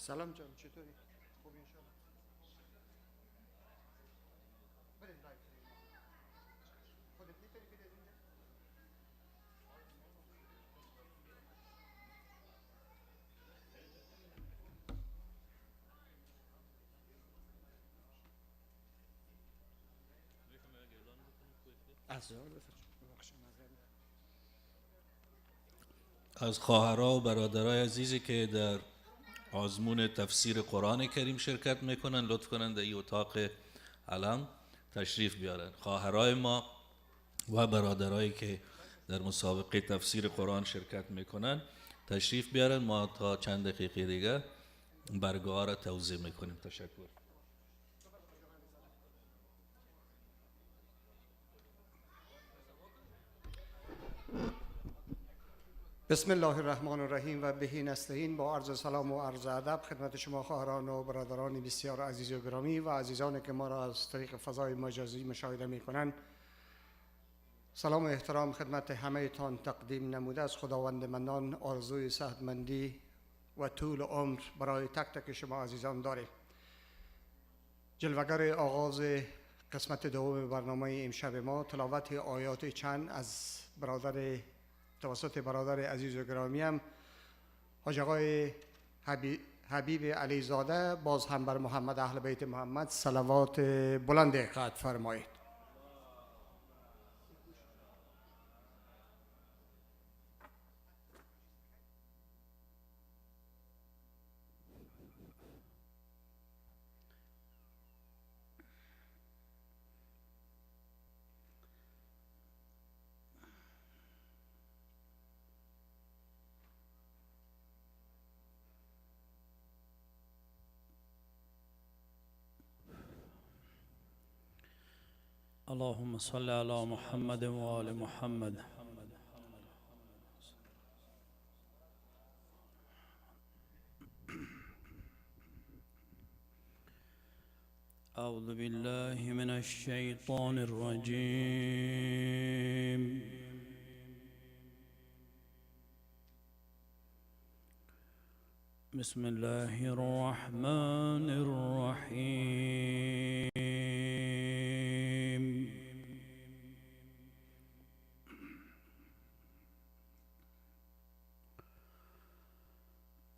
سلام جان چطوری؟ خوب انشالله. بریم لایف خودت میتونی بیاد اینجا؟ از خواهرها و برادرای عزیزی که در آزمون تفسیر قرآن کریم شرکت میکنن لطف کنن در این اتاق علم تشریف بیارن. خواهرای ما و برادرایی که در مسابقه تفسیر قرآن شرکت میکنن تشریف بیارن. ما تا چند دقیقه دیگه برگه ها را توزیع میکنیم. تشکر. بسم الله الرحمن الرحیم و بهی نستعین. با عرض سلام و عرض ادب خدمت شما خواهران و برادران بسیار عزیز و گرامی و عزیزانی که ما را از طریق فضای مجازی مشاهده می کنند، سلام و احترام خدمت همه تان تقدیم نموده از خداوند منان آرزوی صحتمندی و طول عمر برای تک تک شما عزیزان داریم. جلوگر آغاز قسمت دوم برنامه امشب ما تلاوت آیات چند از توسط برادر عزیز و گرامیم حاج آقای حبیب علیزاده، باز هم بر محمد اهل بیت محمد صلوات بلند قطع فرمایید. اللهم صل على محمد وآل محمد. أعوذ بالله من الشيطان الرجيم. بسم الله الرحمن الرحيم.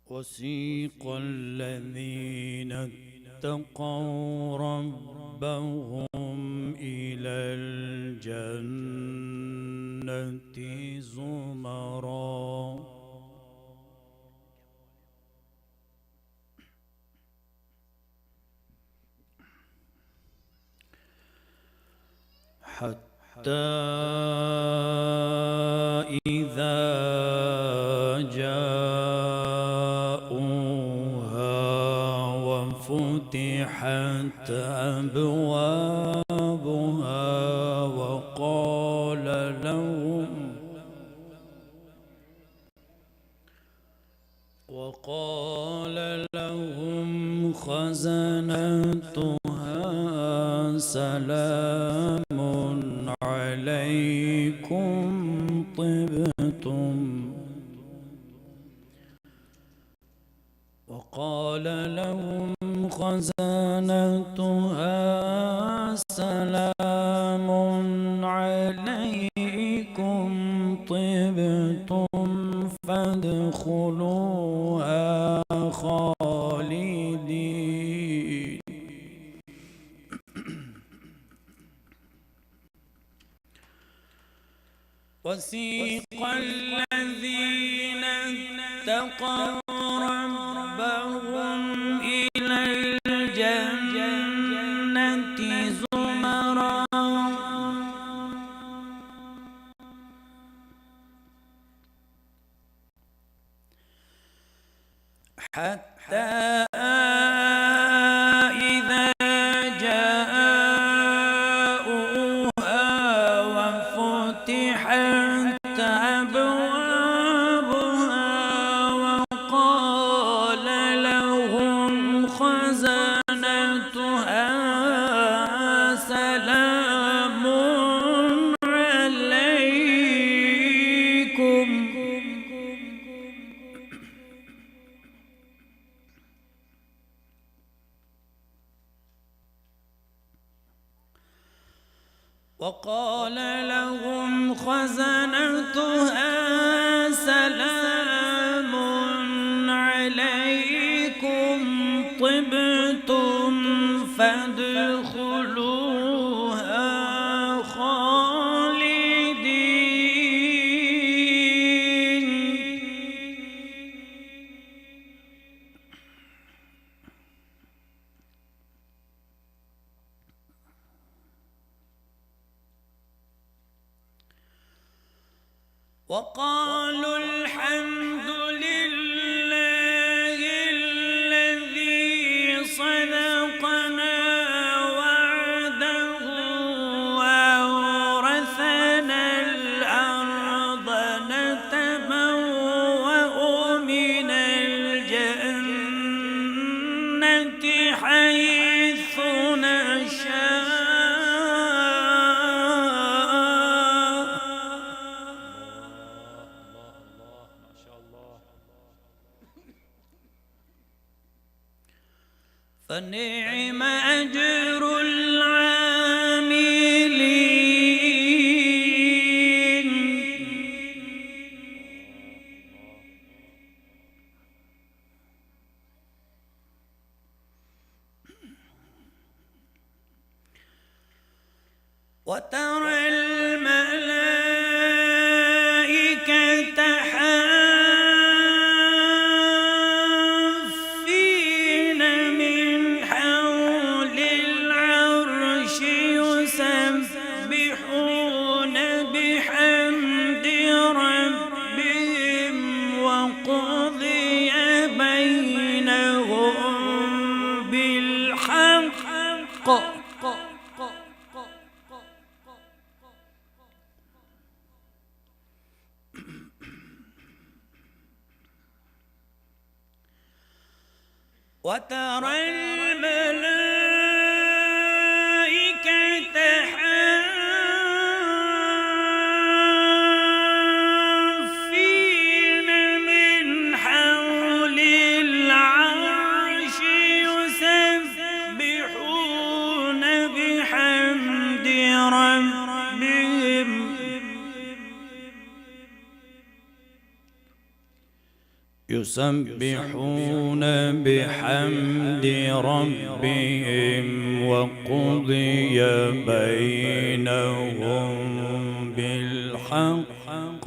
وسيق الذين اتقوا ربهم إلى الجنة زمرا حتى إذا فتحت أبوابها وقال لهم خزنتها سلام عليكم طبتم. وقال لهم خزنتها سلام عليكم طبتم فادخلوها خالدين. وسيق الذين اتقوا ربهم إلى الجنة زمرا حتى إذا جاءوها وفتحت أبوابها وقال لهم خزنتها سلام عليكم وقال لهم خزنتها سلام عليكم طبتم فادخلوها خالدين. وقالوا الحمد لله الذي صدقنا وعده وأورثنا الأرض نتبوأ من الجنة حيث نشاء. فنعم أجر العاملين. وترى الملائكة حافين من حول العرش يسبحون بحمد ربهم وقضي بينهم بالحق. وترى الملائكة حافين من حول العرش يسبحون بحمد ربهم يسبحون بحمد ربهم وقضي بينهم بالحق.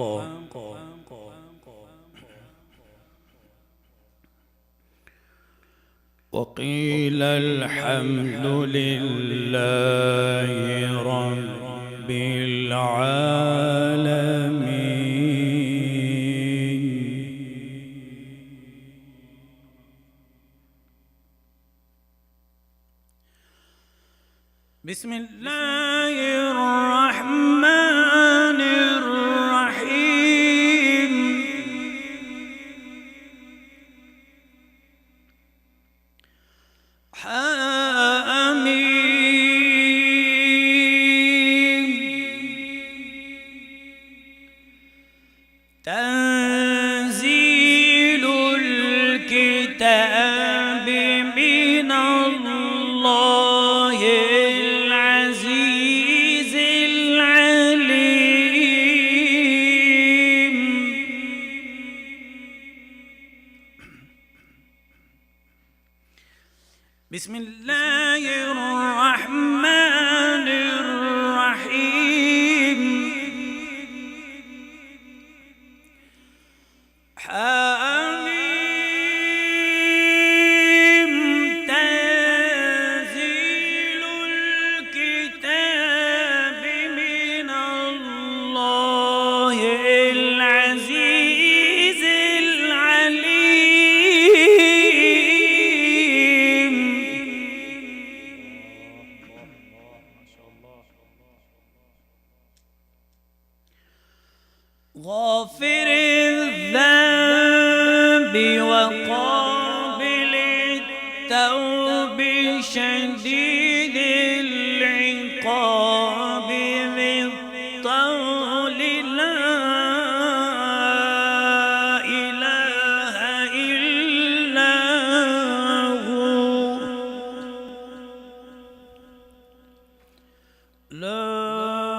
وقيل الحمد لله رب العالمين. بسم الله الرحمن الرحيم. حميم. تنزيل الكتاب من الله العزيز العليم. بسم الله الرحمن الرحيم. حميم. تنزيل الكتاب من الله العزيز العليم. غافر الذنب وقابل التوب شديد العقاب ذي الطول لا إله إلا هو. لا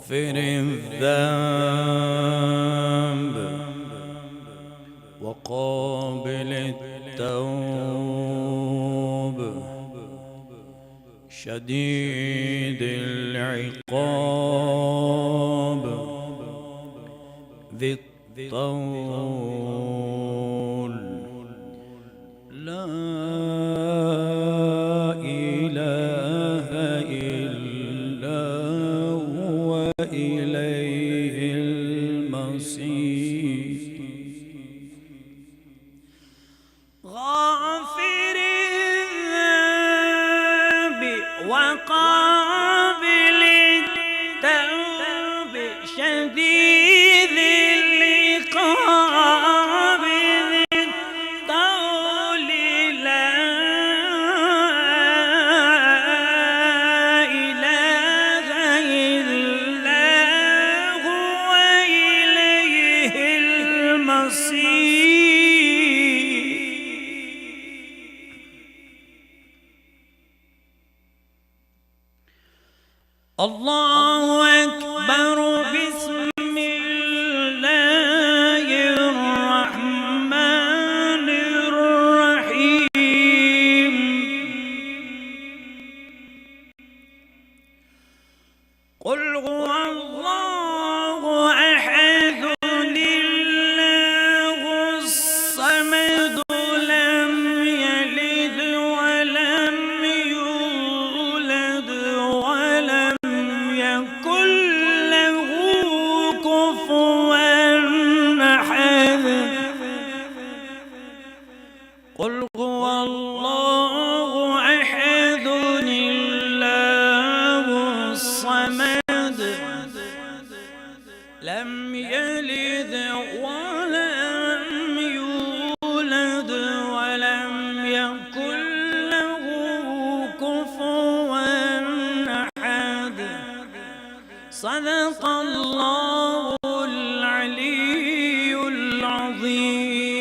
غافر الذنب وقابل التوب شديد العقاب ذي الطول لا إله إلا هو إليه المصير غافر الذنب وقابل التوب شديد العقاب ذي الطول لا إله إلا هو إليه المصير الله أكبر بسم الله الرحمن الرحيم قل هو الله أحد الله الصمد لم يلد ولم يولد ولم يكن له كفوا أحد قل هو الله أحد الله الصمد لم يلد ولم يولد ولم يكن له كفوا أحد صدق الله العلي العظيم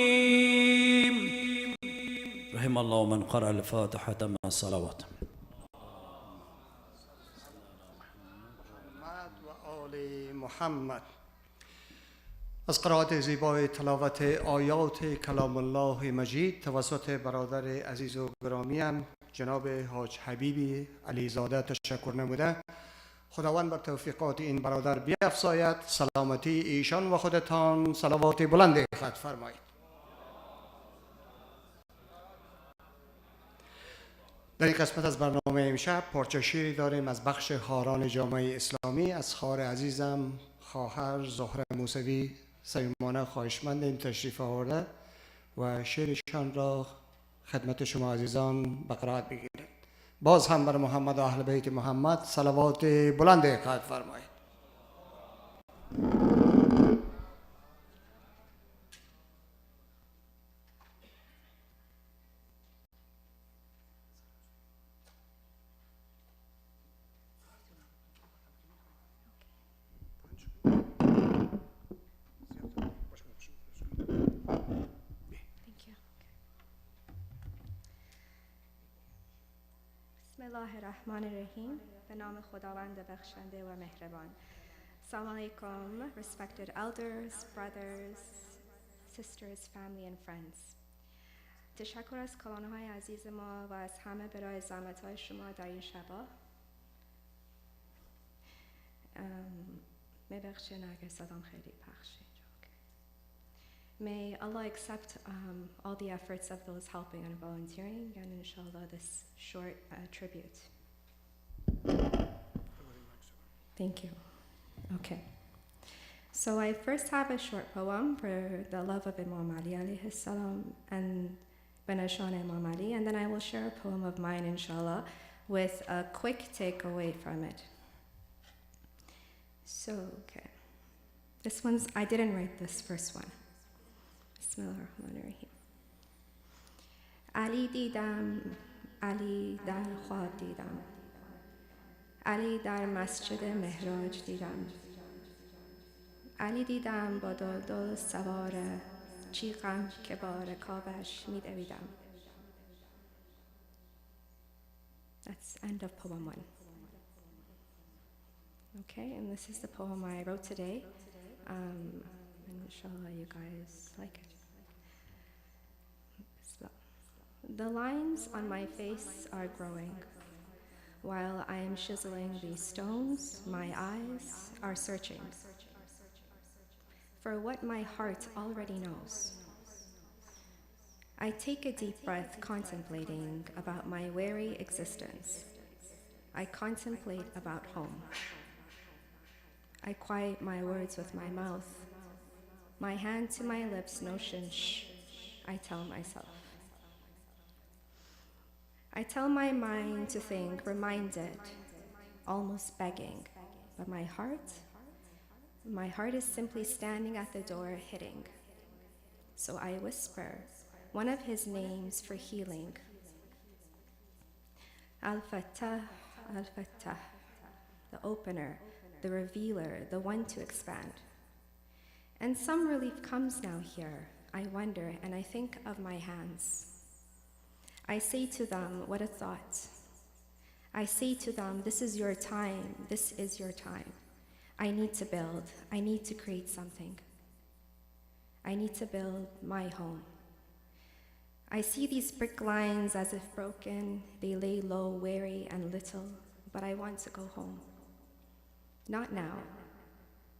رحم الله من قرأ الفاتحة مع الصلوات محمد و آل محمد. از قرائت زیبای تلاوت آیات کلام الله مجید توسط برادر عزیز و گرامیم جناب حاج حبیبی علیزاده تشکر نموده. خداوند بر توفیقات این برادر بیفزاید. سلامتی ایشان و خودتان صلوات بلند خط فرمایید. در این قسمت از برنامه امشب پارچه شیری داریم از بخش خواهران جامعه اسلامی از خواهر عزیزم خواهر زهره موسوی صمیمانه خواهشمند این تشریف آورده و شعرشان را خدمت شما عزیزان به قرائت بگیرید. باز هم بر محمد و اهل بیت محمد صلوات بلند قائل فرمایید. بسم الله الرحمن الرحیم. به نام خداوند بخشنده و مهربان. Assalamu alaikum, respected elders, brothers, sisters, family and friends. تشکر از کلانهای عزیز ما و از همه برای زحمت‌های شما در این شبا. میبخشین اگر صدام خیلی پخشه. May Allah accept all the efforts of those helping and volunteering, and inshallah this short tribute. Thank you. Okay. So I first have a short poem for the love of Imam Ali alayhi salam and Benashan Imam Ali, and then I will share a poem of mine inshallah with a quick takeaway from it. So, okay. This one's, I didn't write this first one. Bismillahirrahmanirrahim. Ali didam, Ali dar khwab didam. Ali dar masjid mihraj didam. Ali didam ba dol saware chiqam ke bar kabash midovidam. That's end of poem 1. Okay, and this is the poem I wrote today. And inshallah, you guys like it. The lines on my face are growing. While I am chiseling these stones, my eyes are searching for what my heart already knows. I take a deep breath, contemplating about my weary existence. I contemplate about home. I quiet my words with my mouth. My hand to my lips, notion, shh, I tell myself. I tell my mind to think, reminded, almost begging, but my heart is simply standing at the door, hitting. So I whisper one of his names for healing. Al-Fattah, Al-Fattah, the opener, the revealer, the one to expand. And some relief comes now here. I wonder and I think of my hands. I say to them, what a thought. I say to them, this is your time, this is your time. I need to build, I need to create something. I need to build my home. I see these brick lines as if broken, they lay low, weary and little, but I want to go home. Not now,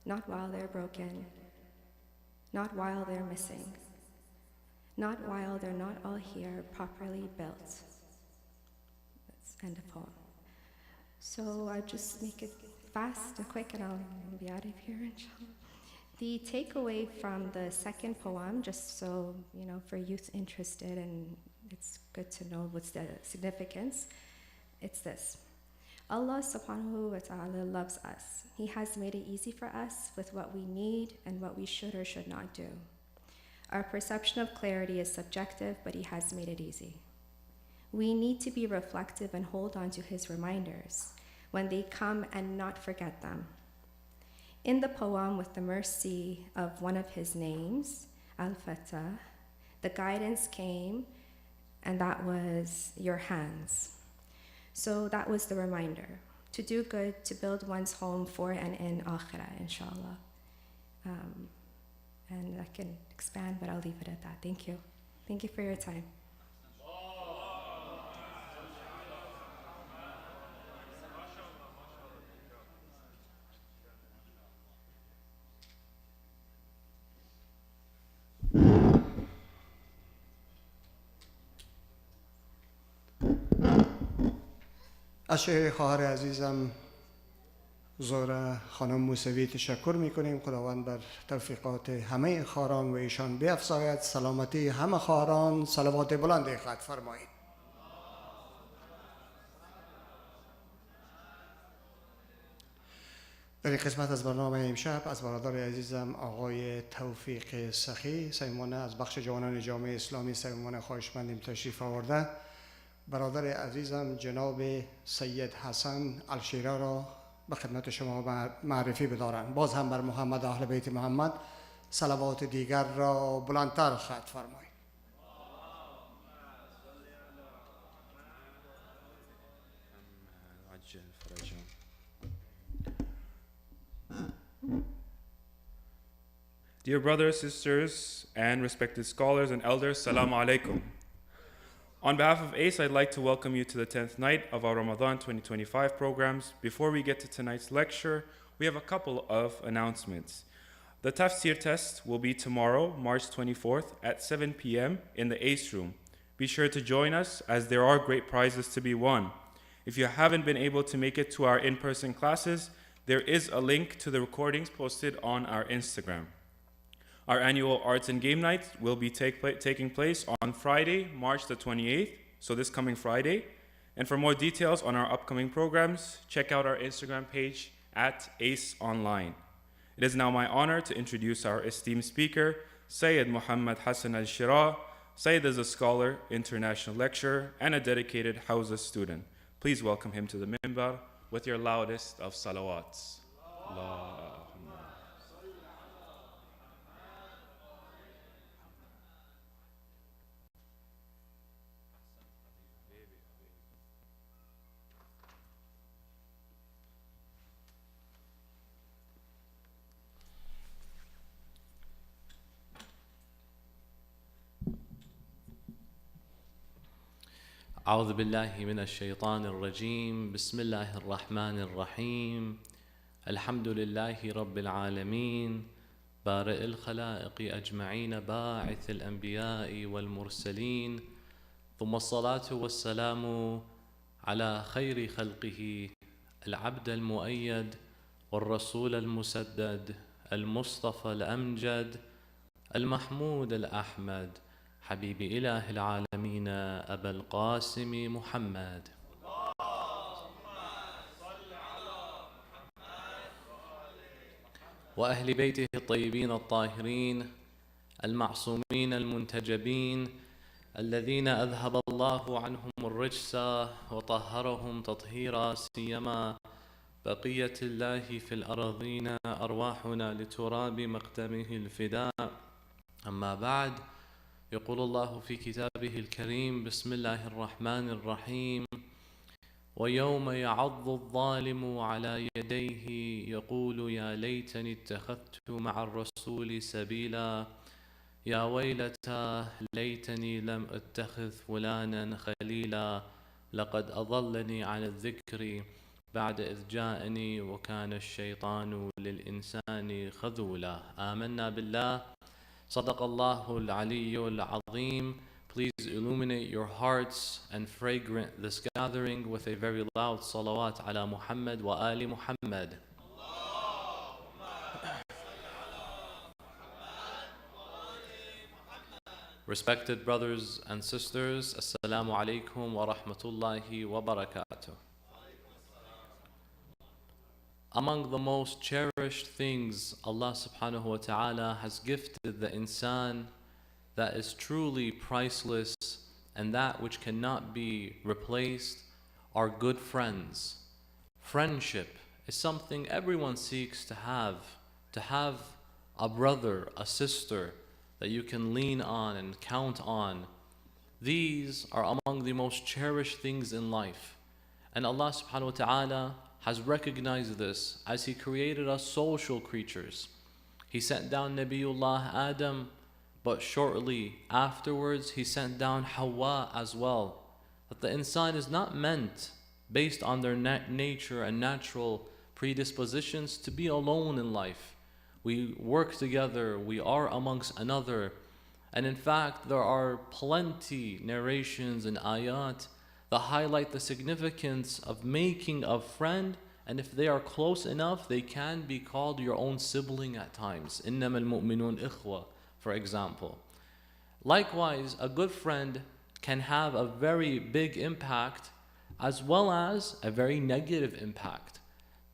not while they're broken, not while they're missing, not while they're not all here properly built. Let's end the poem. So I just make it fast and quick and I'll be out of here, inshallah. The takeaway from the second poem, just so, for youth interested, and it's good to know what's the significance, it's this. Allah subhanahu wa ta'ala loves us. He has made it easy for us with what we need and what we should or should not do. Our perception of clarity is subjective, but He has made it easy. We need to be reflective and hold on to His reminders when they come and not forget them. In the poem, with the mercy of one of His names, Al-Fattah, the guidance came, and that was your hands. So that was the reminder, to do good, to build one's home for and in Akhirah, inshallah. And I can expand, but I'll leave it at that. Thank you. Thank you for your time. از شیخ خواهر عزیزم زهره خانم موسوی تشکر میکنیم. خداوند بر توفیقات همه خواهران و ایشان بیفزاید. سلامتی همه خواهران. صلوات بلند خط فرمایید. در این قسمت از برنامه امشب از برادر عزیزم آقای توفیق سخی صمیمانه از بخش جوانان جامعه اسلامی صمیمانه خواهشمندیم تشریف آورده. برادر عزیزم جناب سید حسن الشیرا را به خدمت شما معرفی بدارند. باز هم بر محمد اهل بیت محمد صلوات دیگر را بلندتر خط فرمایید. Dear brothers, sisters, and respected scholars and elders, Assalamu alaikum. On behalf of ACE, I'd like to welcome you to the 10th night of our Ramadan 2025 programs. Before we get to tonight's lecture, we have a couple of announcements. The tafsir test will be tomorrow, March 24th at 7 p.m. in the ACE room. Be sure to join us as there are great prizes to be won. If you haven't been able to make it to our in-person classes, there is a link to the recordings posted on our Instagram. Our annual arts and game night will be taking place on Friday, March the 28th, so this coming Friday. And for more details on our upcoming programs, check out our Instagram page at ACE Online. It is now my honor to introduce our esteemed speaker, Sayyid Muhammad Hassan Al Sheraa. Sayyid is a scholar, international lecturer, and a dedicated Hawza student. Please welcome him to the minbar with your loudest of salawats. Allah. أعوذ بالله من الشيطان الرجيم بسم الله الرحمن الرحيم الحمد لله رب العالمين بارئ الخلائق أجمعين باعث الأنبياء والمرسلين ثم الصلاة والسلام على خير خلقه العبد المؤيد والرسول المسدد المصطفى الأمجد المحمود الأحمد حبيب إله العالمين أبا القاسم محمد وأهل بيته الطيبين الطاهرين المعصومين المنتجبين الذين أذهب الله عنهم الرجس وطهرهم تطهيرا سيما بقية الله في الأراضين أرواحنا لتراب مقدمه الفداء أما بعد يقول الله في كتابه الكريم بسم الله الرحمن الرحيم ويوم يعض الظالم على يديه يقول يا ليتني اتخذت مع الرسول سبيلا يا ويلتى ليتني لم اتخذ فلانا خليلا لقد أضلني عن الذكر بعد إذ جاءني وكان الشيطان للإنسان خذولا آمنا بالله صدق الله العلي العظيم. Please illuminate your hearts and fragrant this gathering with a very loud salawat ala Muhammad wa ali Muhammad. Respected brothers and sisters, Assalamu alaikum wa rahmatullahi wa barakatuh. Among the most cherished things Allah subhanahu wa ta'ala has gifted the insan that is truly priceless and that which cannot be replaced are good friends. Friendship is something everyone seeks to have a brother, a sister that you can lean on and count on. These are among the most cherished things in life. And Allah subhanahu wa ta'ala has recognized this as He created us social creatures. He sent down Nabiullah Adam, but shortly afterwards He sent down Hawa as well. That the insan is not meant, based on their nature and natural predispositions, to be alone in life. We work together, we are amongst another. And in fact, there are plenty narrations and ayat that highlight the significance of making a friend, and if they are close enough, they can be called your own sibling at times. إِنَّمَا الْمُؤْمِنُونَ إِخْوَةٌ, for example. Likewise, a good friend can have a very big impact as well as a very negative impact.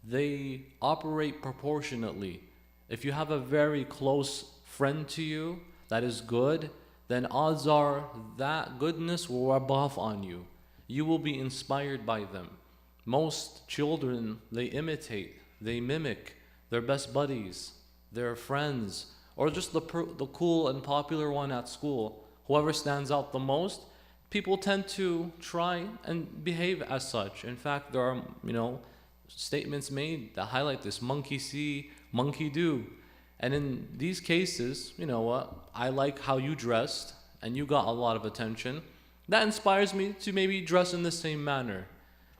They operate proportionately. If you have a very close friend to you that is good, then odds are that goodness will rub off on you. You will be inspired by them. Most children, they imitate, they mimic their best buddies, their friends, or just the cool and popular one at school. Whoever stands out the most, people tend to try and behave as such. In fact, there are, statements made that highlight this: monkey see, monkey do. And in these cases, you know what, I like how you dressed and you got a lot of attention. That inspires me to maybe dress in the same manner.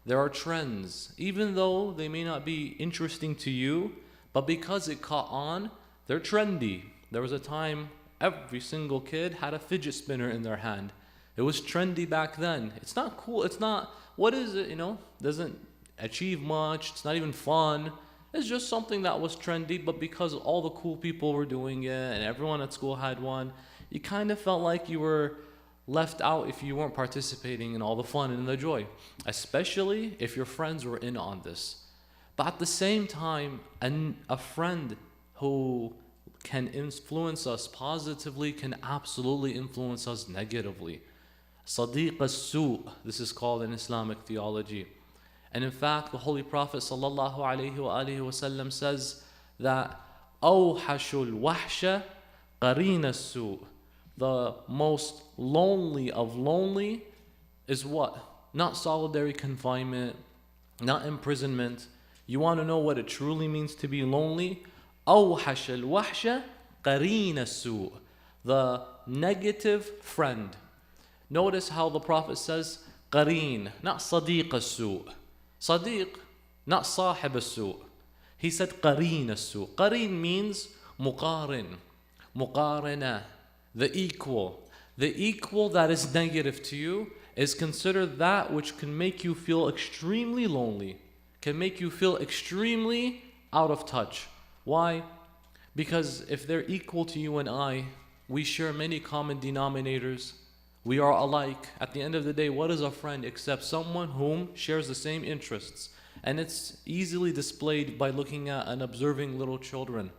There are trends, even though they may not be interesting to you, but because it caught on, they're trendy. There was a time every single kid had a fidget spinner in their hand. It was trendy back then. It's not cool. It's not, what is it, doesn't achieve much. It's not even fun. It's just something that was trendy, but because all the cool people were doing it and everyone at school had one, you kind of felt like you were left out if you weren't participating in all the fun and the joy, especially if your friends were in on this. But at the same time, a friend who can influence us positively can absolutely influence us negatively. Sadiq as-su', this is called in Islamic theology. And in fact, the Holy Prophet sallallahu alaihi wasallam says that awhashul wahsha qarin as-su'. The most lonely of lonely is what? Not solitary confinement, not imprisonment. You want to know what it truly means to be lonely? أوحش الوحشة قرين السوء. The negative friend. Notice how the Prophet says qareen, not sadiq as-su'. Sadiq, not sahib as-su'. He said qareen as-su'. Qareen means muqarin, muqarina, the equal. The equal that is negative to you is considered that which can make you feel extremely lonely, can make you feel extremely out of touch. Why? Because if they're equal to you and I, we share many common denominators. We are alike. At the end of the day, what is a friend except someone whom shares the same interests? And it's easily displayed by looking at and observing little children.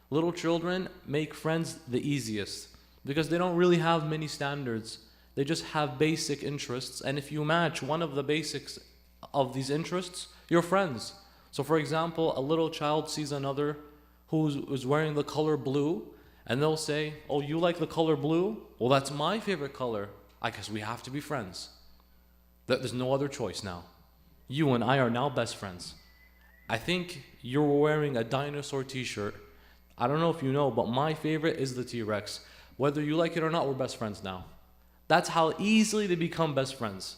Little children make friends the easiest because they don't really have many standards. They just have basic interests. And if you match one of the basics of these interests, you're friends. So for example, a little child sees another who's wearing the color blue, and they'll say, oh, you like the color blue? Well, that's my favorite color. I guess we have to be friends. There's no other choice now. You and I are now best friends. I think you're wearing a dinosaur t-shirt. I don't know if you know, but my favorite is the T-Rex. Whether you like it or not, we're best friends now. That's how easily they become best friends.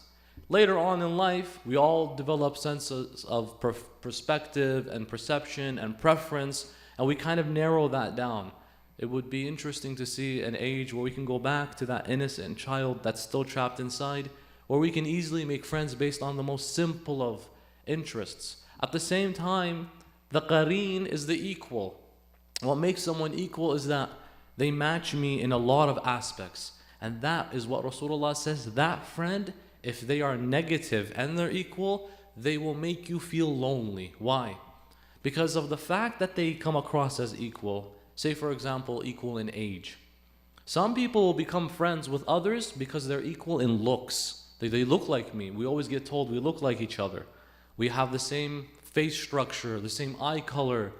Later on in life, we all develop senses of perspective and perception and preference, and we kind of narrow that down. It would be interesting to see an age where we can go back to that innocent child that's still trapped inside, where we can easily make friends based on the most simple of interests. At the same time, the qareen is the equal. What makes someone equal is that they match me in a lot of aspects. And that is what Rasulullah says, that friend, if they are negative and they're equal, they will make you feel lonely. Why? Because of the fact that they come across as equal. Say for example, equal in age. Some people will become friends with others because they're equal in looks. They look like me. We always get told we look like each other. We have the same face structure, the same eye color.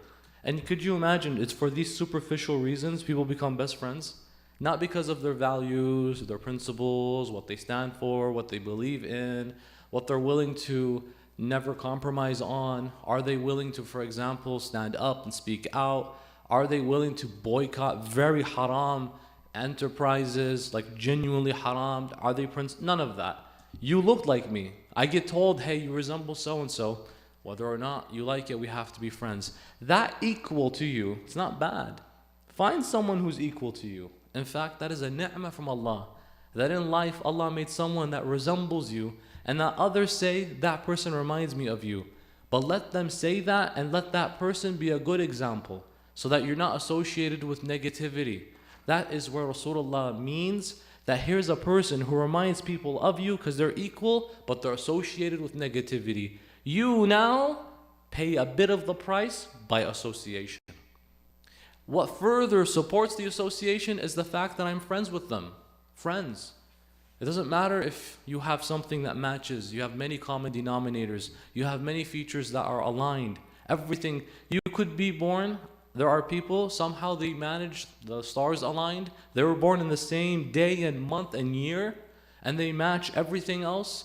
And could you imagine, it's for these superficial reasons people become best friends? Not because of their values, their principles, what they stand for, what they believe in, what they're willing to never compromise on. Are they willing to, for example, stand up and speak out? Are they willing to boycott very haram enterprises, like genuinely haram? Are they none of that. You look like me. I get told, hey, you resemble so-and-so. Whether or not you like it, we have to be friends. That equal to you, it's not bad. Find someone who's equal to you. In fact, that is a ni'mah from Allah. That in life, Allah made someone that resembles you, and that others say, that person reminds me of you. But let them say that, and let that person be a good example, so that you're not associated with negativity. That is where Rasulullah means that here's a person who reminds people of you because they're equal, but they're associated with negativity. You now pay a bit of the price by association. What further supports the association is the fact that I'm friends with them. Friends. It doesn't matter if you have something that matches, you have many common denominators, you have many features that are aligned. Everything. You could be born, there are people, somehow they managed, the stars aligned, they were born in the same day and month and year, and they match everything else.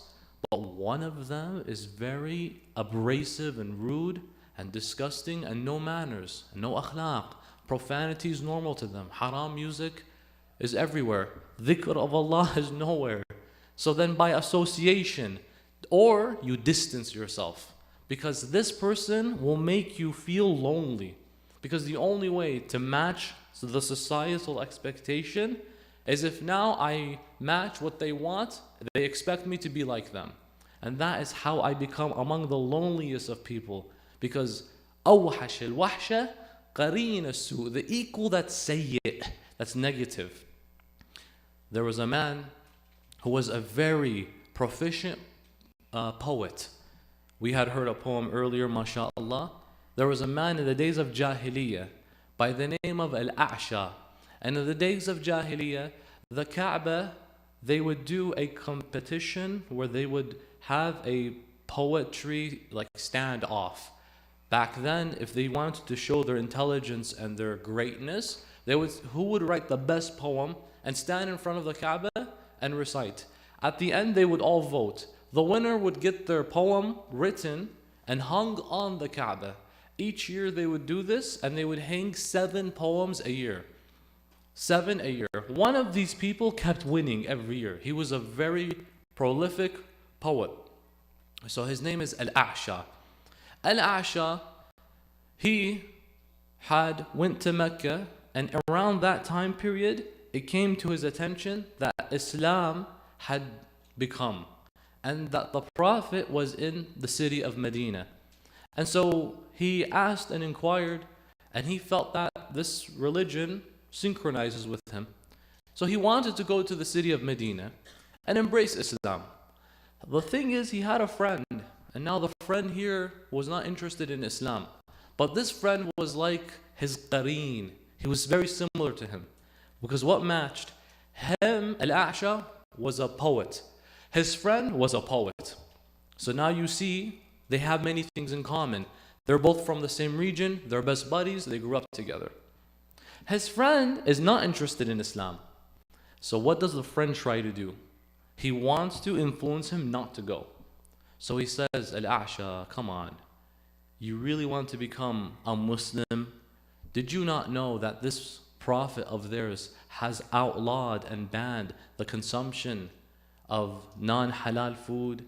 But one of them is very abrasive and rude and disgusting and no manners, and no akhlaq. Profanity is normal to them. Haram music is everywhere. Dhikr of Allah is nowhere. So then by association, or you distance yourself, because this person will make you feel lonely. Because the only way to match the societal expectation is if now I match what they want, they expect me to be like them. And that is how I become among the loneliest of people. Because أوحش الوحشة قرين السوء, the equal that's sayyi', that's negative. There was a man who was a very proficient poet. We had heard a poem earlier, mashallah. There was a man in the days of Jahiliyyah by the name of Al-A'sha. And in the days of Jahiliyyah, the Kaaba, they would do a competition where they would have a poetry like stand-off. Back then, if they wanted to show their intelligence and their greatness, who would write the best poem and stand in front of the Kaaba and recite. At the end, they would all vote. The winner would get their poem written and hung on the Kaaba. Each year they would do this, and they would hang 7 poems a year. 7 a year. One of these people kept winning every year. He was a very prolific poet. So his name is Al-A'sha. Al-A'sha, he had went to Mecca, and around that time period, it came to his attention that Islam had become, and that the Prophet was in the city of Medina. And so he asked and inquired, and he felt that this religion synchronizes with him. So he wanted to go to the city of Medina and embrace Islam. The thing is, he had a friend, and now the friend here was not interested in Islam. But this friend was like his qareen. He was very similar to him. Because what matched? Him, Al-A'sha, was a poet. His friend was a poet. So now you see, they have many things in common. They're both from the same region, they're best buddies, they grew up together. His friend is not interested in Islam. So what does the friend try to do? He wants to influence him not to go. So he says, Al-A'sha, come on. You really want to become a Muslim? Did you not know that this prophet of theirs has outlawed and banned the consumption of non-halal food?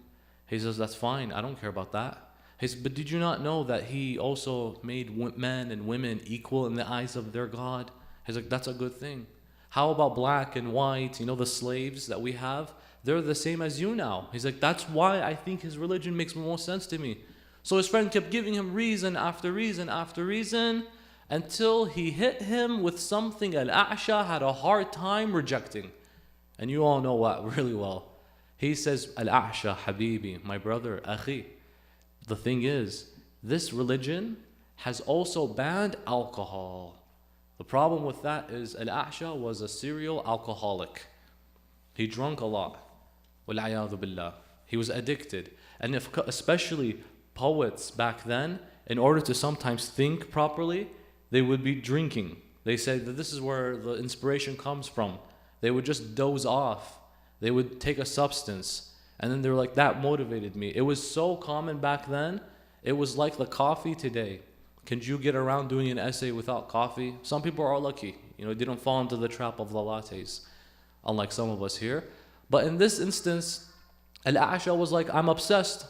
He says, that's fine, I don't care about that. He says, but did you not know that he also made men and women equal in the eyes of their God? He's like, that's a good thing. How about black and white, the slaves that we have? They're the same as you now. He's like, that's why I think his religion makes more sense to me. So his friend kept giving him reason after reason after reason, until he hit him with something Al-A'sha had a hard time rejecting. And you all know what really well. He says, Al-A'sha, Habibi, my brother, Akhi. The thing is, this religion has also banned alcohol. The problem with that is Al-A'sha was a serial alcoholic. He drank a lot. Wal-'ayadhu billah. He was addicted. And especially poets back then, in order to sometimes think properly, they would be drinking. They said that this is where the inspiration comes from. They would just doze off. They would take a substance. And then they were like, that motivated me. It was so common back then. It was like the coffee today. Can you get around doing an essay without coffee? Some people are lucky. They don't fall into the trap of the lattes, unlike some of us here. But in this instance, Al-A'sha was like, I'm obsessed.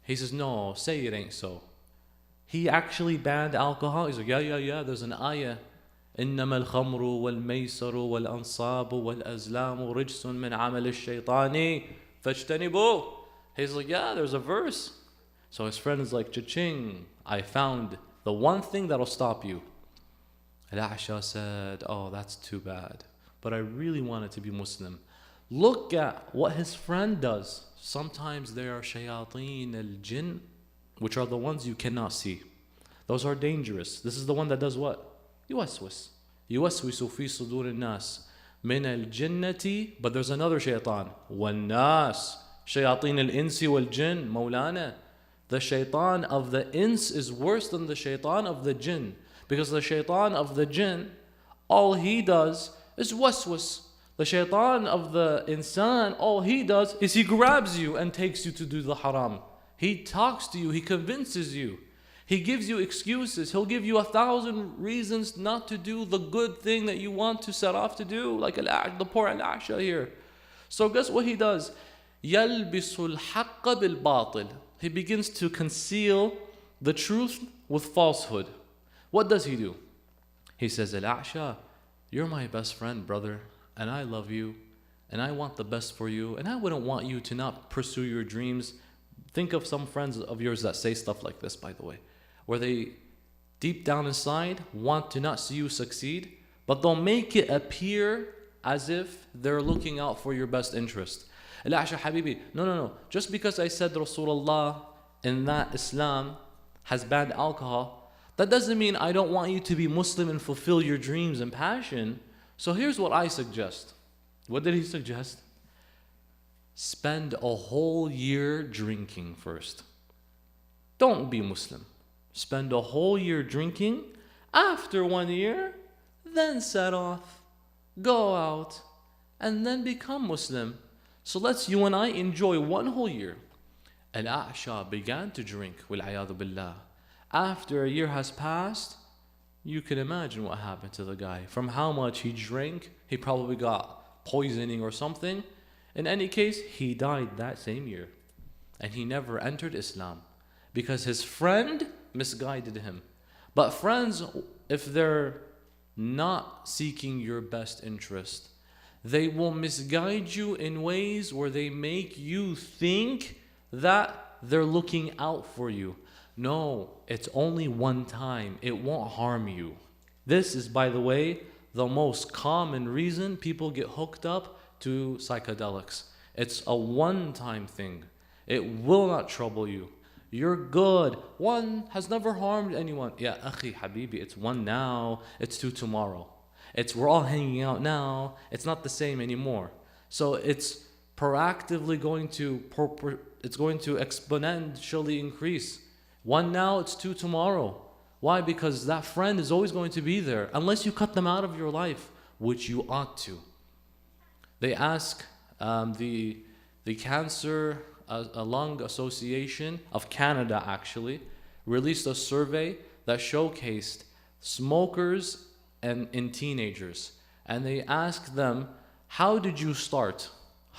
He says, no, say it ain't so. He actually banned alcohol. He's like, yeah, there's an ayah. إنما الخمر والميسر والأنصاب والأزلام رجس من عمل الشيطان فاجتنبوه. He's like, yeah, there's a verse. So his friend is like, cha-ching, I found the one thing that'll stop you. Al-A'sha said, oh, that's too bad. But I really wanted to be Muslim. Look at what his friend does. Sometimes there are shayateen al-jinn, which are the ones you cannot see. Those are dangerous. This is the one that does what? يوسوس في صدور الناس من الجنة. But there's another shaitan. والناس شياطين الإنس والجن مولانا. The shaitan of the ins is worse than the shaitan of the jinn. Because the shaitan of the jinn, all he does is waswas. The shaitan of the insan, all he does is he grabs you and takes you to do the haram. He talks to you, he convinces you. He gives you excuses. He'll give you 1,000 reasons not to do the good thing that you want to set off to do, like the poor Al-A'sha here. So guess what he does? يَلْبِسُ الْحَقَّ بِالْبَاطِلِ. He begins to conceal the truth with falsehood. What does he do? He says, Al-A'sha, you're my best friend, brother, and I love you, and I want the best for you, and I wouldn't want you to not pursue your dreams. Think of some friends of yours that say stuff like this, by the way, where they deep down inside want to not see you succeed, but they'll make it appear as if they're looking out for your best interest. Al-A'sha, Habibi, no. Just because I said Rasulullah in that Islam has banned alcohol, that doesn't mean I don't want you to be Muslim and fulfill your dreams and passion. So here's what I suggest. What did he suggest? Spend a whole year drinking first. Don't be Muslim. Spend a whole year drinking. After 1 year, then set off, go out, and then become Muslim. So let's you and I enjoy 1 whole year. Al-A'sha began to drink, wal-'ayadhu billah. After a year has passed, you can imagine what happened to the guy. From how much he drank, he probably got poisoning or something. In any case, he died that same year. and he never entered Islam because his friend misguided him. But friends, if they're not seeking your best interest, they will misguide you in ways where they make you think that they're looking out for you. No, it's only one time. It won't harm you. This is, by the way, the most common reason people get hooked up to psychedelics. It's a one-time thing. It will not trouble you. You're good. One has never harmed anyone. Ya akhi, habibi, it's one now, it's two tomorrow. We're all hanging out now. It's not the same anymore. So it's proactively going to exponentially increase. One now, it's two tomorrow. Why? Because that friend is always going to be there unless you cut them out of your life, which you ought to. They ask the Cancer Lung Association of Canada actually released a survey that showcased smokers and in teenagers, and they asked them, how did you start?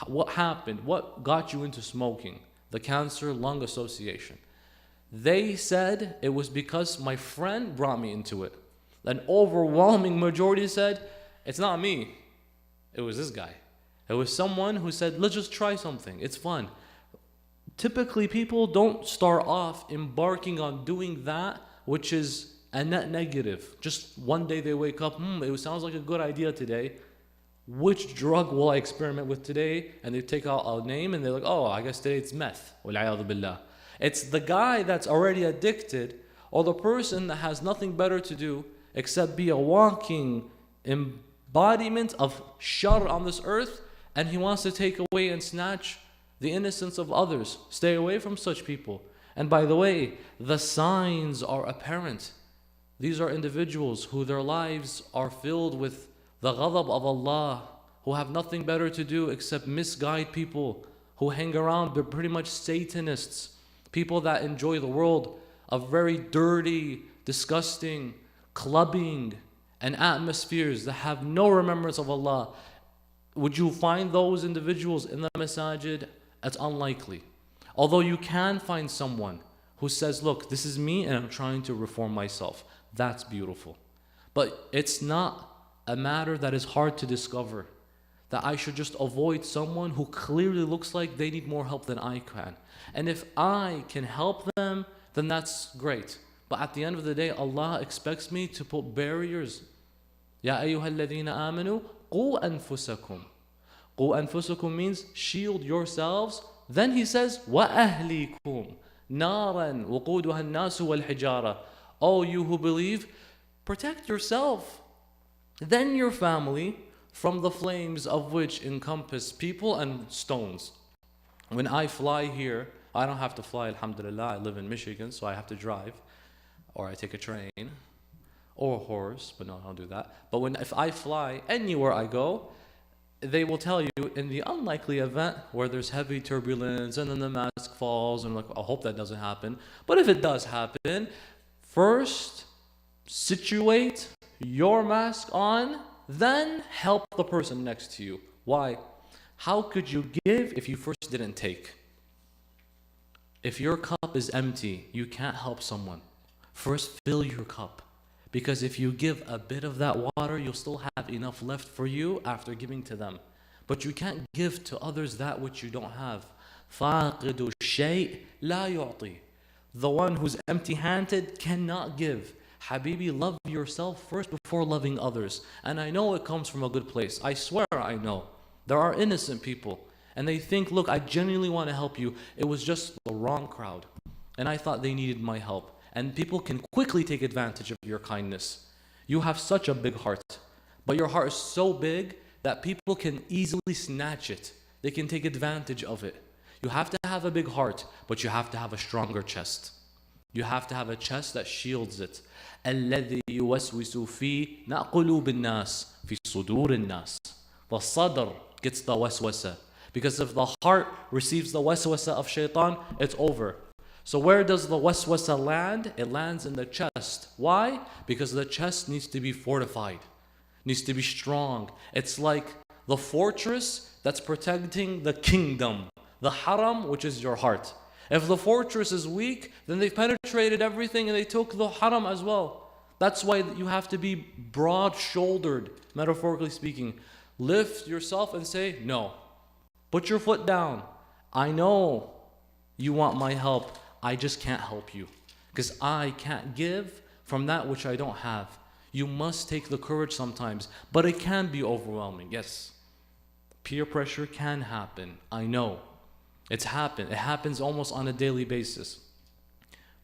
What happened? What got you into smoking? The Cancer Lung Association. They said it was because my friend brought me into it. An overwhelming majority said, it's not me. It was this guy. It was someone who said, let's just try something. It's fun. Typically, people don't start off embarking on doing that, which is a net negative. Just one day they wake up, it sounds like a good idea today. Which drug will I experiment with today? And they take out a name and they're like, oh, I guess today it's meth. Wal-'iyadhu billah. It's the guy that's already addicted or the person that has nothing better to do except be a walking embodiment of shar on this earth, and he wants to take away and snatch the innocence of others. Stay away from such people. And by the way, the signs are apparent. These are individuals who their lives are filled with the ghadab of Allah, who have nothing better to do except misguide people, who hang around, they're pretty much Satanists, people that enjoy the world of very dirty, disgusting, clubbing, and atmospheres that have no remembrance of Allah. Would you find those individuals in the masajid? It's unlikely. Although you can find someone who says, look, this is me and I'm trying to reform myself. That's beautiful. But it's not a matter that is hard to discover, that I should just avoid someone who clearly looks like they need more help than I can. And if I can help them, then that's great. But at the end of the day, Allah expects me to put barriers. Ya ayyuhal ladhina amanu, qu anfusakum. Qu anfusakum means shield yourselves. Then he says, wa ahlikum naran wuquduha an-nasu wal hijara. Oh, you who believe, protect yourself, then your family, from the flames of which encompass people and stones. When I fly here, I don't have to fly, alhamdulillah. I live in Michigan, so I have to drive, or I take a train, or a horse, but no, I don't do that. But if I fly anywhere I go, they will tell you in the unlikely event where there's heavy turbulence and then the mask falls, and like, I hope that doesn't happen. But if it does happen, first situate your mask on, then help the person next to you. Why? How could you give if you first didn't take? If your cup is empty, you can't help someone. First fill your cup. Because if you give a bit of that water, you'll still have enough left for you after giving to them. But you can't give to others that which you don't have. فَاقِدُ الشَّيْء لَا يُعْطِي. The one who's empty-handed cannot give. Habibi, love yourself first before loving others. And I know it comes from a good place. I swear I know. There are innocent people. And they think, look, I genuinely want to help you. It was just the wrong crowd. And I thought they needed my help. And people can quickly take advantage of your kindness. You have such a big heart. But your heart is so big that people can easily snatch it. They can take advantage of it. You have to have a big heart, but you have to have a stronger chest. You have to have a chest that shields it. الذي يوسوس في قلوب الناس في صدور الناس. The sadr gets the waswasa. Because if the heart receives the waswasa of shaitan, it's over. So where does the waswasa land? It lands in the chest. Why? Because the chest needs to be fortified, needs to be strong. It's like the fortress that's protecting the kingdom, the haram, which is your heart. If the fortress is weak, then they've penetrated everything and they took the haram as well. That's why you have to be broad-shouldered, metaphorically speaking. Lift yourself and say, no. Put your foot down. I know you want my help. I just can't help you. Because I can't give from that which I don't have. You must take the courage sometimes. But it can be overwhelming, yes. Peer pressure can happen. I know. It's happened. It happens almost on a daily basis.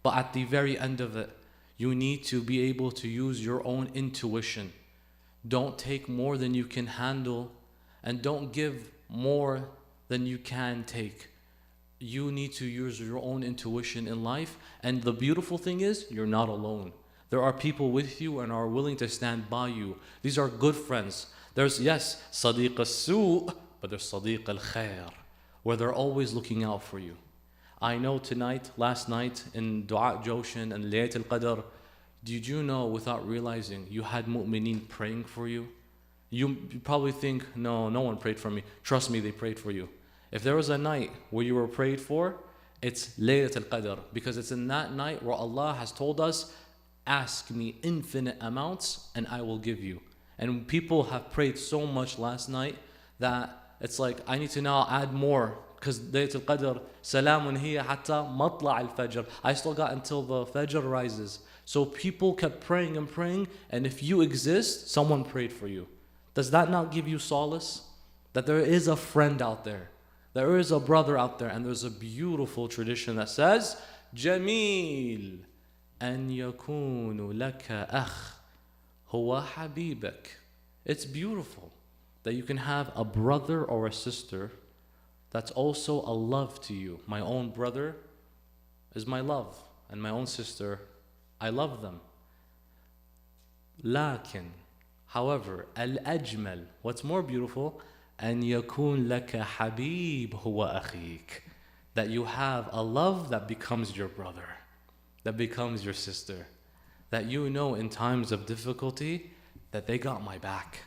But at the very end of it, you need to be able to use your own intuition. Don't take more than you can handle, and don't give more than you can take. You need to use your own intuition in life, and the beautiful thing is, you're not alone. There are people with you and are willing to stand by you. These are good friends. There's, yes, Sadiq al-Su', but there's Sadiq al-Khair, where they're always looking out for you. I know last night in Dua Joshan and Laylat al-Qadr, did you know without realizing you had mu'mineen praying for you? You probably think, no one prayed for me. Trust me, they prayed for you. If there was a night where you were prayed for, it's Laylat al-Qadr, because it's in that night where Allah has told us, ask me infinite amounts and I will give you. And people have prayed so much last night that it's like, I need to now add more. Because Laylat al-Qadr, salamun hiya hatta matla' al-fajr. I still got until the fajr rises. So people kept praying and praying, and if you exist, someone prayed for you. Does that not give you solace? That there is a friend out there. There is a brother out there, and there's a beautiful tradition that says, Jamil an yakunu laka akh huwa habibak. It's beautiful that you can have a brother or a sister that's also a love to you. My own brother is my love, and my own sister, I love them. Lakin, however, al-ajmal, what's more beautiful, أن يكون لك حبيب هو أخيك, that you have a love that becomes your brother, that becomes your sister, that you know in times of difficulty that they got my back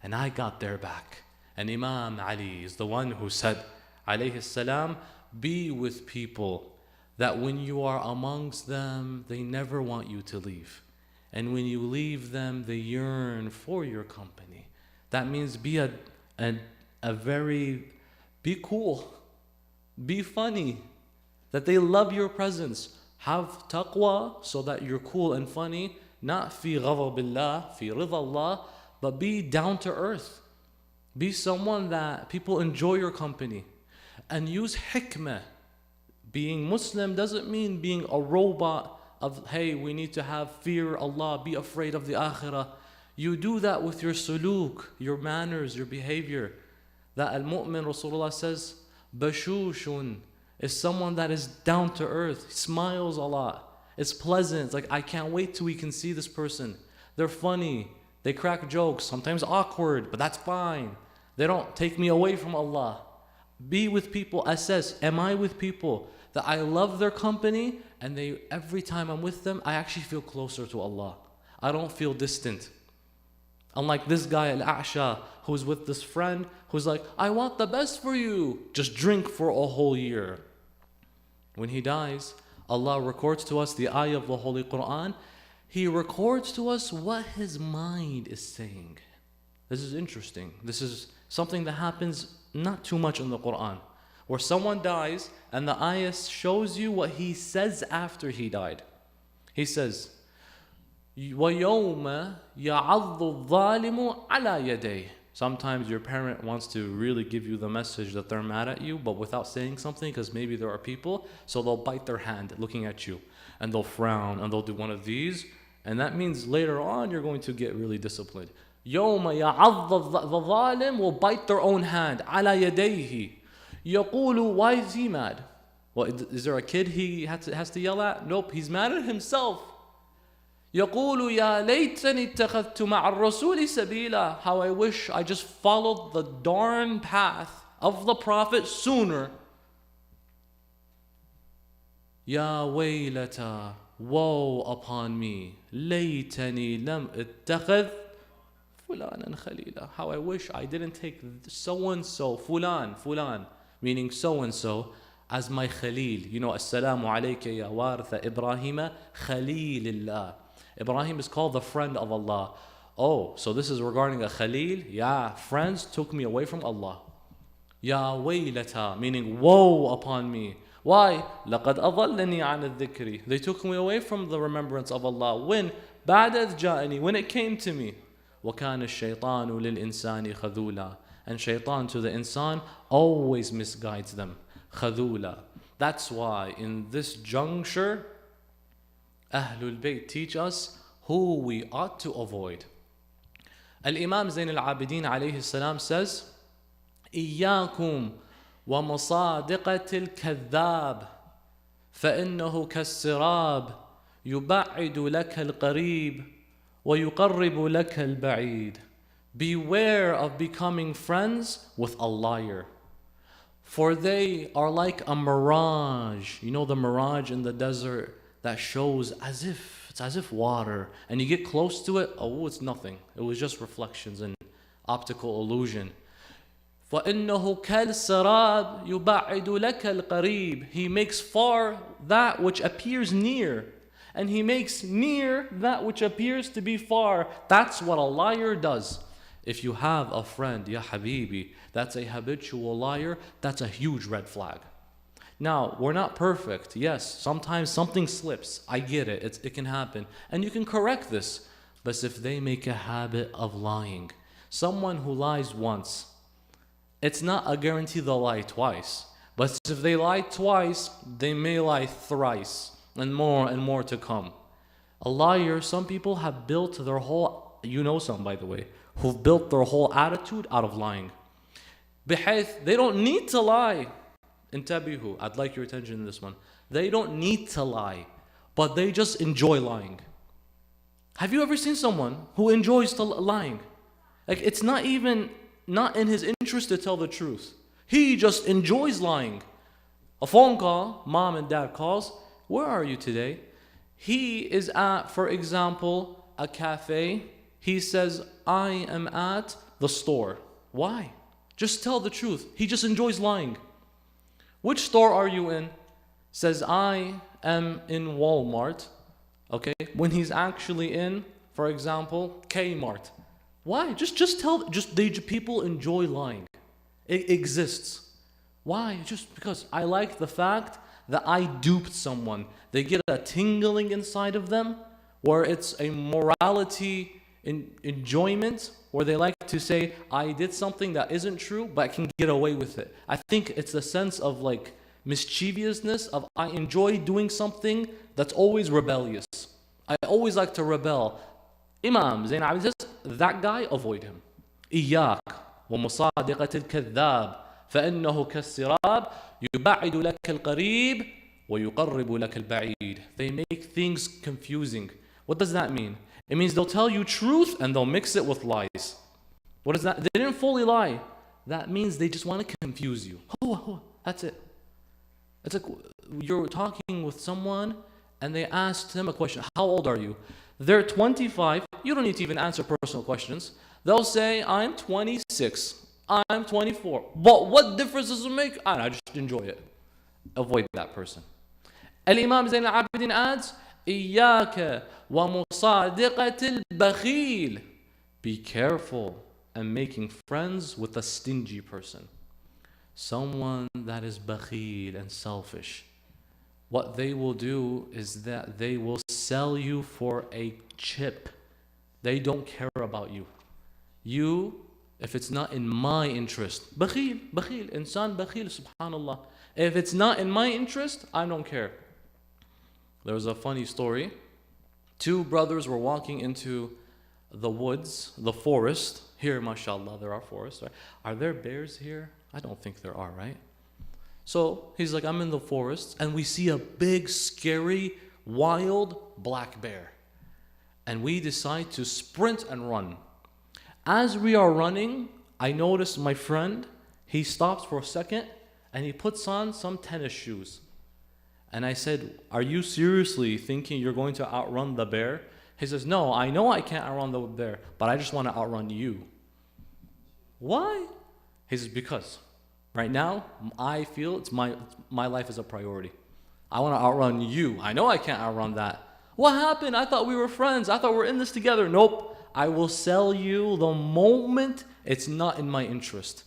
and I got their back. And Imam Ali is the one who said, alayhi salam, be with people that when you are amongst them, they never want you to leave. And when you leave them, they yearn for your company. That means be be cool, be funny, that they love your presence. Have taqwa so that you're cool and funny, not fi ghadab billah, fi ridha Allah, but be down to earth. Be someone that people enjoy your company. And use hikmah. Being Muslim doesn't mean being a robot of, hey, we need to have fear Allah, be afraid of the akhirah. You do that with your suluk, your manners, your behavior. That al-mu'min, Rasulullah says, bashushun, is someone that is down to earth, smiles a lot. It's pleasant. It's like, I can't wait till we can see this person. They're funny. They crack jokes, sometimes awkward, but that's fine. They don't take me away from Allah. Be with people, assess, am I with people that I love their company, and every time I'm with them, I actually feel closer to Allah. I don't feel distant. Unlike this guy, Al-A'sha, who's with this friend, who's like, I want the best for you. Just drink for a whole year. When he dies, Allah records to us the ayah of the Holy Quran. He records to us what his mind is saying. This is interesting. This is something that happens not too much in the Quran, where someone dies and the ayah shows you what he says after he died. He says, وَيَوْمَ يَعَضُّ الظَّالِمُ عَلَى يَدَيْهِ. Sometimes your parent wants to really give you the message that they're mad at you, but without saying something, because maybe there are people, so they'll bite their hand looking at you, and they'll frown, and they'll do one of these, and that means later on you're going to get really disciplined. يَوْمَ يَعَضُّ الظَّالِمُ will bite their own hand. عَلَى يَدَيْهِ يَقُولُ, why is he mad? Well, is there a kid he has to yell at? Nope, he's mad at himself. يَقُولُ يَا لَيْتَنِي اتَّخَذْتُ مَعَ الرَّسُولِ سَبِيلًا. How I wish I just followed the darn path of the Prophet sooner. يَا وَيْلَتَا, woe upon me. لَيْتَنِي لَمْ اتَّخَذْ فُلَانًا خَلِيلًا. How I wish I didn't take so-and-so, fulan, meaning so-and-so, as my Khalil. You know, Assalamu alayka ya waritha Ibrahima Khalilillah. Ibrahim is called the friend of Allah. Oh, so this is regarding a Khalil? Yeah, friends took me away from Allah. Ya waylata, meaning woe upon me. Why? لَقَدْ أَضَلَّنِي عَنِ الذِّكْرِ. They took me away from the remembrance of Allah. When? بَعْدَ إِذْ جَاءَنِي, when it came to me. وَكَانَ الشَّيْطَانُ لِلْإِنسَانِ خَذُولًا. And shaitan to the insan always misguides them. خَذُولًا. That's why in this juncture, Ahlul Bayt teach us who we ought to avoid. Al-Imam Zayn al-Abidin alayhi salam says, إِيَّاكُمْ ومصادقة الكذاب فإنه كالسراب يبعد لك القريب ويقرب لك البعيد. Beware of becoming friends with a liar, for they are like a mirage. You know the mirage in the desert that shows as if water, and you get close to it, oh, it's nothing. It was just reflections and optical illusion. فَإِنَّهُ كَالسَّرَابِ يُبَعِّدُ لَكَ الْقَرِيبِ. He makes far that which appears near, and he makes near that which appears to be far. That's what a liar does. If you have a friend, ya habibi, that's a habitual liar, that's a huge red flag. Now, we're not perfect. Yes, sometimes something slips. I get it. It can happen. And you can correct this. But if they make a habit of lying, someone who lies once, it's not a guarantee they'll lie twice. But if they lie twice, they may lie thrice, and more to come. A liar, some people have built their whole, you know some by the way, who've built their whole attitude out of lying. بحيث they don't need to lie. Intabihu, I'd like your attention in this one. They don't need to lie, but they just enjoy lying. Have you ever seen someone who enjoys lying? Like, it's not in his interest to tell the truth. He just enjoys lying. A phone call, mom and dad calls, where are you today? He is at, for example, a cafe. He says, I am at the store. Why? Just tell the truth. He just enjoys lying. Which store are you in? Says, I am in Walmart. Okay, when he's actually in, for example, Kmart. Why? Just tell. People enjoy lying. It exists. Why? Just because I like the fact that I duped someone. They get a tingling inside of them, where it's a morality enjoyment, where they like to say, I did something that isn't true, but I can get away with it. I think it's the sense of like mischievousness of I enjoy doing something that's always rebellious. I always like to rebel. Imam Zayn al-Abidin says, that guy, avoid him. إياك ومصادقة الكذاب فإنه كالسراب يبعد لك القريب ويقرب لك البعيد. They make things confusing. What does that mean? It means they'll tell you truth and they'll mix it with lies. What is that? They didn't fully lie. That means they just want to confuse you. That's it. It's like you're talking with someone and they asked them a question. How old are you? They're 25. You don't need to even answer personal questions. They'll say, I'm 26. I'm 24. But what difference does it make? I just enjoy it. Avoid that person. Al-Imam Zayn al-Abidin adds, إِيَّاكَ وَمُصَادِقَةِ الْبَخِيلِ. Be careful and making friends with a stingy person. Someone that is bakhil and selfish. What they will do is that they will sell you for a chip. They don't care about you. You, if it's not in my interest, bakhil, insan bakhil, subhanallah. If it's not in my interest, I don't care. There was a funny story. Two brothers were walking into the woods, the forest. Here, mashallah, there are forests. Right? Are there bears here? I don't think there are, right? So he's like, I'm in the forest, and we see a big, scary, wild black bear. And we decide to sprint and run. As we are running, I noticed my friend, he stops for a second, and he puts on some tennis shoes. And I said, are you seriously thinking you're going to outrun the bear? He says, no, I know I can't outrun the bear, but I just want to outrun you. Why? He says, because Right now, I feel it's my life is a priority. I want to outrun you. I know I can't outrun that. What happened? I thought we were friends. I thought we were in this together. Nope. I will sell you the moment it's not in my interest.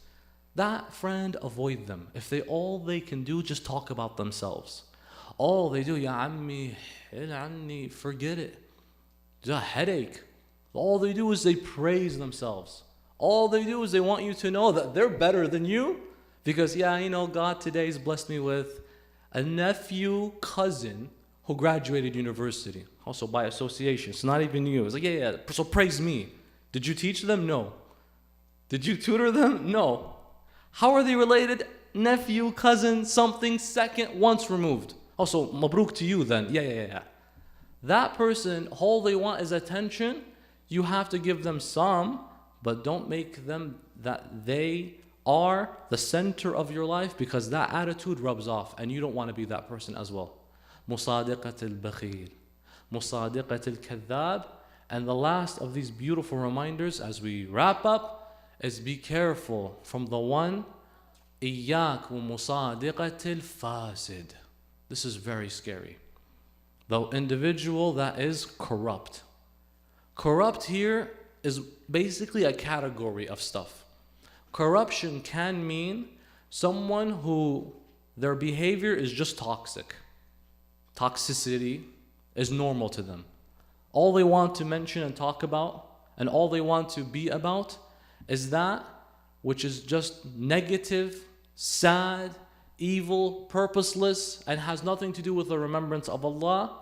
That friend, avoid them. If all they can do, just talk about themselves. All they do, ya ammi, anni, forget it. It's a headache. All they do is they praise themselves. All they do is they want you to know that they're better than you. Because, God today's blessed me with a nephew, cousin who graduated university. Also by association. It's not even you. It's like, so praise me. Did you teach them? No. Did you tutor them? No. How are they related? Nephew, cousin, something, second, once removed. Also, mabruk to you then. Yeah. That person, all they want is attention. You have to give them some, but don't make them that they are the center of your life, because that attitude rubs off and you don't want to be that person as well. Musadiqat al-bakhil, musadiqat al-kadhab. And the last of these beautiful reminders as we wrap up is be careful from the one, iyyak wa musadiqat al-fasid. This is very scary. The individual that is corrupt. Corrupt here is basically a category of stuff. Corruption can mean someone who their behavior is just toxic. Toxicity is normal to them. All they want to mention and talk about, and all they want to be about, is that which is just negative, sad, evil, purposeless, and has nothing to do with the remembrance of Allah.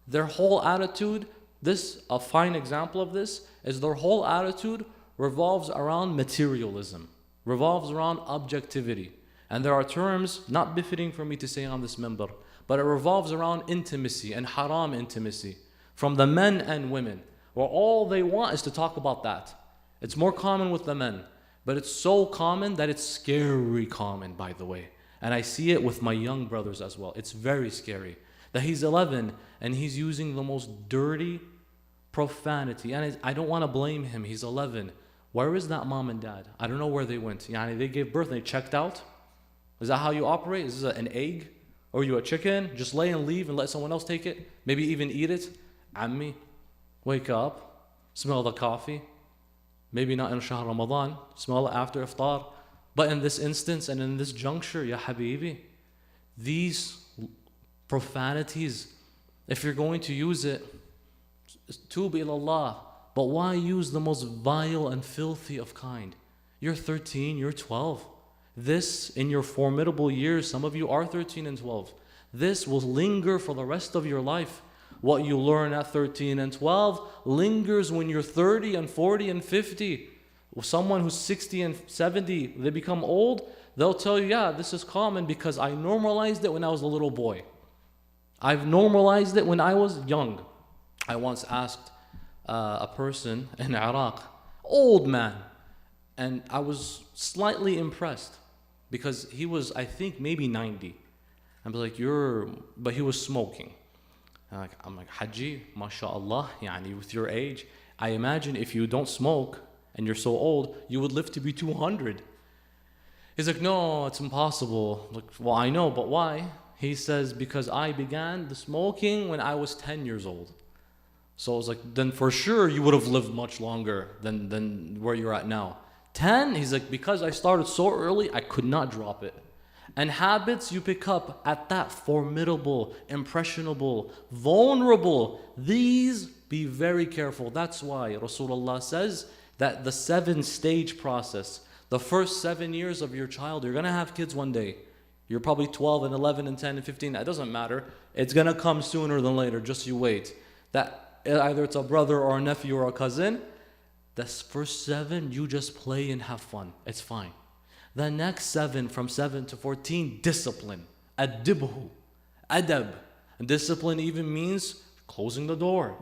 Their whole attitude, a fine example of this, is their whole attitude revolves around materialism, revolves around objectivity. And there are terms not befitting for me to say on this member, but it revolves around intimacy and haram intimacy from the men and women, where all they want is to talk about that. It's more common with the men, but it's so common that it's scary common, by the way. And I see it with my young brothers as well. It's very scary that he's 11 and he's using the most dirty profanity. And I don't want to blame him. He's 11. Where is that mom and dad? I don't know where they went. They gave birth and they checked out. Is that how you operate? Is this an egg? Or are you a chicken? Just lay and leave and let someone else take it? Maybe even eat it? Ammi, wake up. Smell the coffee. Maybe not in Shahr Ramadan. Smell it after iftar. But in this instance and in this juncture, ya habibi, these profanities, if you're going to use it, tub ilallah. But why use the most vile and filthy of kind? You're 13, you're 12. This, in your formidable years, some of you are 13 and 12. This will linger for the rest of your life. What you learn at 13 and 12 lingers when you're 30 and 40 and 50. Someone who's 60 and 70, they become old, they'll tell you, this is common because I normalized it when I was a little boy. I've normalized it when I was young. I once asked a person in Iraq, old man, and I was slightly impressed because he was, I think, maybe 90. I was like, but he was smoking. I'm like, Haji, mashallah, with your age, I imagine if you don't smoke and you're so old, you would live to be 200. He's like, no, it's impossible. Like, well, I know, but why? He says, because I began the smoking when I was 10 years old. So I was like, then for sure you would have lived much longer than where you're at now. 10, he's like, because I started so early, I could not drop it. And habits you pick up at that formidable, impressionable, vulnerable, these, be very careful. That's why Rasulullah says that the 7-stage process, the first 7 years of your child, you're going to have kids one day. You're probably 12 and 11 and 10 and 15. That doesn't matter. It's going to come sooner than later. Just you wait. That either it's a brother or a nephew or a cousin. The first 7, you just play and have fun. It's fine. The next 7, from 7 to 14, discipline. Adibhu. Adab. And discipline even means closing the door.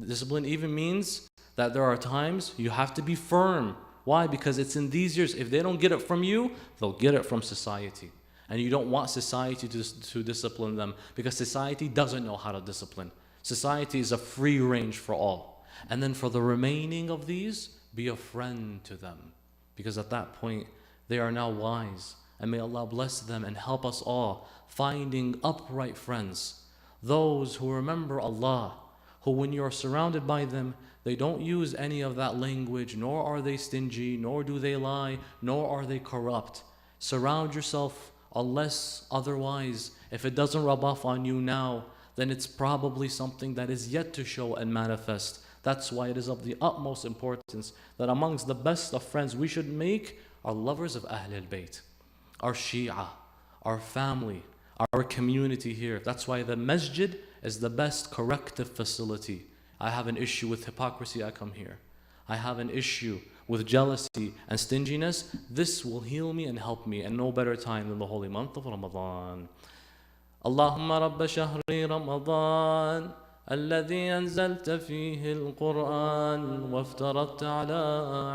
Discipline even means that there are times you have to be firm. Why? Because it's in these years. If they don't get it from you, they'll get it from society. And you don't want society to discipline them, because society doesn't know how to discipline. Society is a free range for all. And then for the remaining of these, be a friend to them. Because at that point, they are now wise. And may Allah bless them and help us all finding upright friends. Those who remember Allah, who when you're surrounded by them, they don't use any of that language, nor are they stingy, nor do they lie, nor are they corrupt. Surround yourself, unless otherwise, if it doesn't rub off on you now, then it's probably something that is yet to show and manifest. That's why it is of the utmost importance that amongst the best of friends we should make are lovers of Ahl al-Bayt, our Shia, our family, our community here. That's why the masjid is the best corrective facility. I have an issue with hypocrisy, I come here. I have an issue with jealousy and stinginess. This will heal me and help me, and no better time than the holy month of Ramadan. Allahumma rabba shahri Ramadan الذي أنزلت فيه القرآن وافترضت على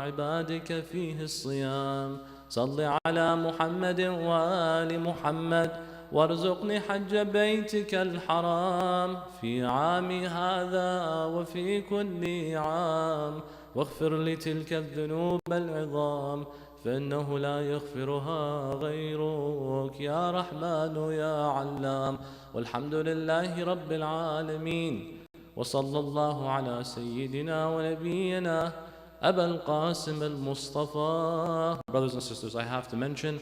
عبادك فيه الصيام صل على محمد وآل محمد وارزقني حج بيتك الحرام في عامي هذا وفي كل عام واغفر لي تلك الذنوب العظام فإنه لا يغفرها غيرك يا رحمن يا علام والحمد لله رب العالمين وصلى الله على سيدنا ونبينا أبا القاسم المصطفى. Brothers and sisters, I have to mention,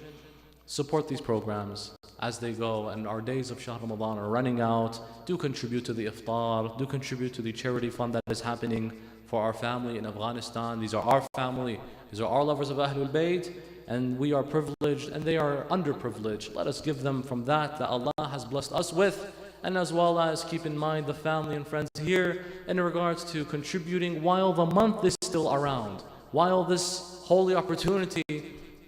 support these programs as they go, and our days of Shahr Ramadan are running out. Do contribute to the iftar, do contribute to the charity fund that is happening for our family in Afghanistan. These are our family, these are our lovers of Ahlul Bayt, and we are privileged and they are underprivileged. Let us give them from that Allah has blessed us with, and as well as keep in mind the family and friends here in regards to contributing while the month is still around, while this holy opportunity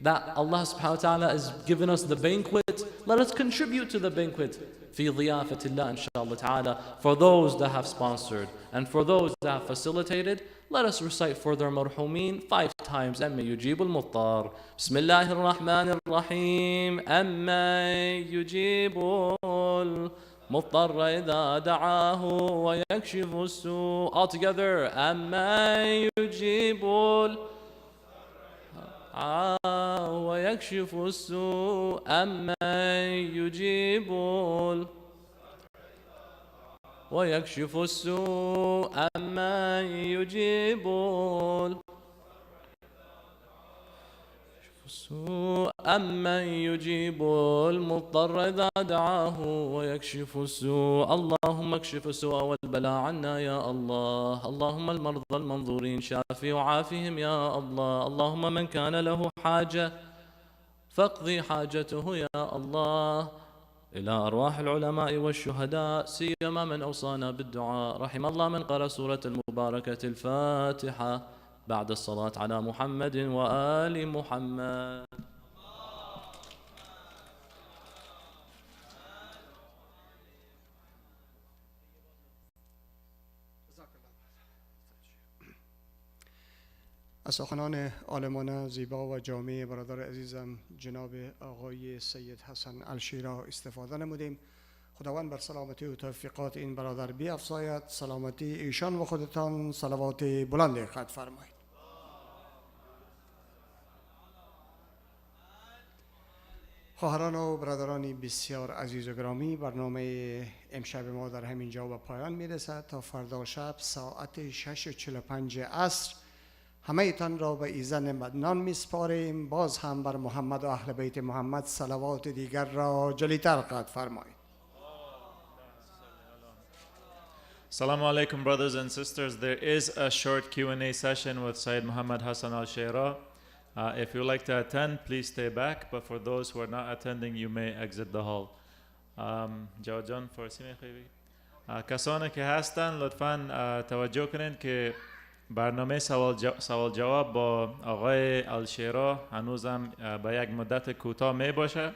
that Allah subhanahu wa ta'ala has given us the banquet. Let us contribute to the banquet في ضيافة الله إن شاء الله تعالى. For those that have sponsored and for those that have facilitated, let us recite for their marhumin 5 times أما يجيب المضطر. بسم الله الرحمن الرحيم. أما يجيب المضطر إذا دعاه ويكشف السوء. All together. أما يجيب ويكشف السوء أما يجيب ويكشف السوء أما يجيب أما يجيب المضطر إذا دعاه ويكشف السوء. اللهم اكشف السوء والبلاء عنا يا الله. اللهم المرضى المنظورين شافي وعافهم يا الله. اللهم من كان له حاجة فاقضي حاجته يا الله. إلى أرواح العلماء والشهداء سيما من أوصانا بالدعاء. رحم الله من قرأ سورة المباركة الفاتحة بعد الصلاة على محمد وآل محمد. از سخنان عالمان زیبا و جامع برادر عزیزم جناب آقای سید حسن الشیرا استفاده نمودیم. خداوند بر سلامتی و توفیقات این برادر بیفزاید. سلامتی ایشان و خودتان صلوات بلند قد فرمایید. خواهران و برادرانی بسیار عزیز و گرامی، برنامه امشب ما در همین جا به پایان میرسد. تا فردا شب ساعت 6:45 عصر همه تان را به ایزن مدنان میسپاریم. باز هم بر محمد و اهل بیت محمد صلوات دیگر را جلیتر قد فرمایید. Assalamu alaikum, brothers and sisters. There is a short Q&A session with Sayyid Muhammad Hassan Al Sheraa. If you would like to attend, please stay back. But for those who are not attending, you may exit the hall. جواد جان فارسی میخوایی؟ کسانی که هستن لطفاً توجه کنین که برنامه سوال جواب با آقای الشیرا هنوزم به یک مدت کوتاه می باشه.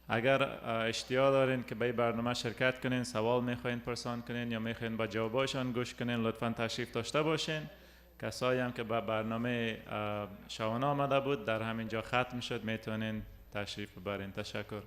اگر اشتیاق دارین که به برنامه شرکت کنین، سوال میخواین پرسان کنین یا میخواین با جواباشان گوش کنین، لطفاً تشریف داشته باشین. کسایی هم که به برنامه شبانه آمده بود در همینجا ختم شد، میتونین تشریف ببرین. تشکر.